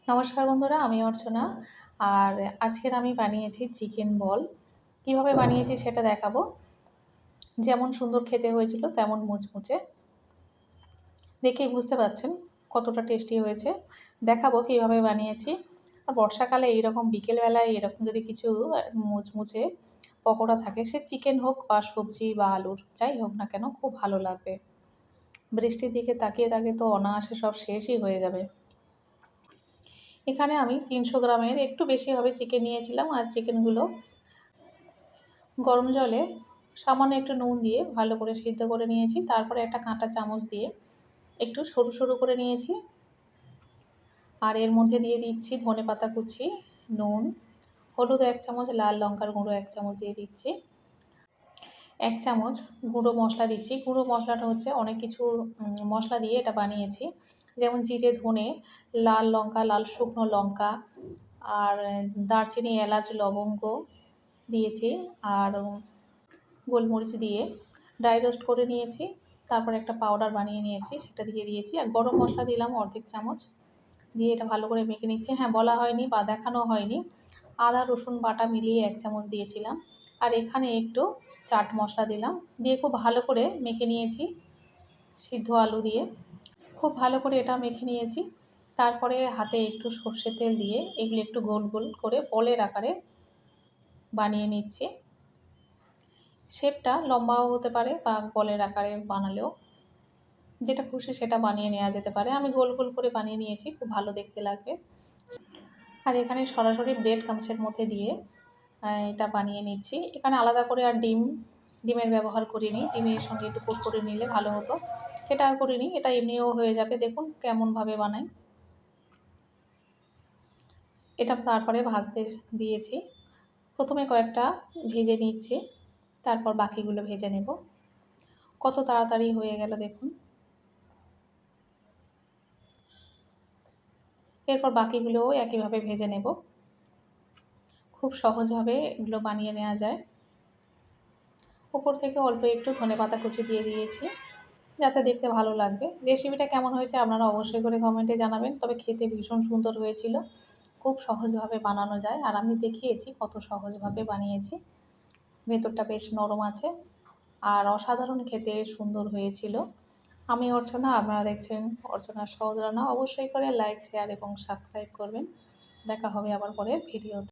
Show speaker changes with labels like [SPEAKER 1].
[SPEAKER 1] নমস্কার বন্ধুরা, আমি অর্চনা। আর আজকের আমি বানিয়েছি চিকেন বল। কিভাবে বানিয়েছি সেটা দেখাবো। যেমন সুন্দর খেতে হয়েছিল তেমন মুচমুচে। দেখেই বুঝতে পারছেন কতটা টেস্টি হয়েছে। দেখাবো কিভাবে বানিয়েছি। আর বর্ষাকালে এইরকম বিকেলবেলায় এরকম যদি কিছু মুচমুচে পকোড়া থাকে, সে চিকেন হোক বা সবজি বা আলুর যাই হোক না কেন, খুব ভালো লাগবে। বৃষ্টির দিকে তাকিয়ে তাকিয়ে তো অনায়াসে সব শেষই হয়ে যাবে। এখানে আমি ৩০০ গ্রামের একটু বেশি হবে চিকেন নিয়েছিলাম। আর চিকেনগুলো গরম জলে সামান্য একটু নুন দিয়ে ভালো করে সিদ্ধ করে নিয়েছি। তারপরে একটা কাঁটা চামচ দিয়ে একটু সরু সরু করে নিয়েছি। আর এর মধ্যে দিয়ে দিচ্ছি ধনেপাতা কুচি, নুন, হলুদ ১ চামচ, লাল লঙ্কার গুঁড়ো ১ চামচ দিয়ে দিচ্ছি। ১ চামচ গুঁড়ো মশলা দিচ্ছি। গুঁড়ো মশলাটা হচ্ছে অনেক কিছু মশলা দিয়ে এটা বানিয়েছি। যেমন জিরে, ধনে, লাল লঙ্কা, লাল শুকনো লঙ্কা, আর দারচিনি, এলাচ, লবঙ্গ দিয়েছি। আর গোলমরিচ দিয়ে ড্রাই রোস্ট করে নিয়েছি। তারপর একটা পাউডার বানিয়ে নিয়েছি, সেটা দিয়ে দিয়েছি। আর গরম মশলা দিলাম অর্ধেক চামচ, দিয়ে এটা ভালো করে মেখে নিচ্ছি। হ্যাঁ, বলা হয়নি বা দেখানো হয়নি, আদা রসুন বাটা মিলিয়ে ১ চামচ দিয়েছিলাম। আর এখানে একটু চাট মশলা দিলাম, দিয়ে খুব ভালো করে মেখে নিয়েছি সিদ্ধ আলু দিয়ে। খুব ভালো করে এটা মেখে নিয়েছি। তারপরে হাতে একটু সর্ষের তেল দিয়ে এগুলো একটু গোল গোল করে বলের আকারে বানিয়ে নিচ্ছি। শেপটা লম্বাও হতে পারে বা বলের আকারে বানালেও যেটা খুশি সেটা বানিয়ে নেওয়া যেতে পারে। আমি গোল গোল করে বানিয়ে নিয়েছি, খুব ভালো দেখতে লাগবে। আর এখানে সরাসরি ব্রেড ক্রাম্বসের মধ্যে দিয়ে এটা বানিয়ে নিচ্ছি। এখানে আলাদা করে আর ডিমের ব্যবহার করিনি। ডিমের সঙ্গে একটু কোট করে নিলে ভালো হতো, সেটা আর করিনি। এটা এমনিও হয়ে যাবে। দেখুন কেমনভাবে বানাই। এটা তারপরে ভাজতে দিয়েছি। প্রথমে কয়েকটা ভেজে নিচ্ছি, তারপর বাকিগুলো ভেজে নেব। কত তাড়াতাড়ি হয়ে গেল দেখুন। এরপর বাকিগুলোও একইভাবে ভেজে নেব। খুব সহজভাবে এগুলো বানিয়ে নেওয়া যায়। উপর থেকে অল্প একটু ধনেপাতা কুচি দিয়ে দিয়েছি, যাতে দেখতে ভালো লাগবে। রেসিপিটা কেমন হয়েছে আপনারা অবশ্যই করে কমেন্টে জানাবেন। তবে খেতে ভীষণ সুন্দর হয়েছিল। খুব সহজভাবে বানানো যায়, আর আমি দেখিয়েছি কত সহজভাবে বানিয়েছি। ভেতরটা বেশ নরম আছে, আর অসাধারণ খেতে সুন্দর হয়েছিল। আমি অর্চনা, আপনারা দেখছেন অর্চনার সহজ রান্না। অবশ্যই করে লাইক, শেয়ার এবং সাবস্ক্রাইব করবেন। দেখা হবে আবার পরের ভিডিওতে।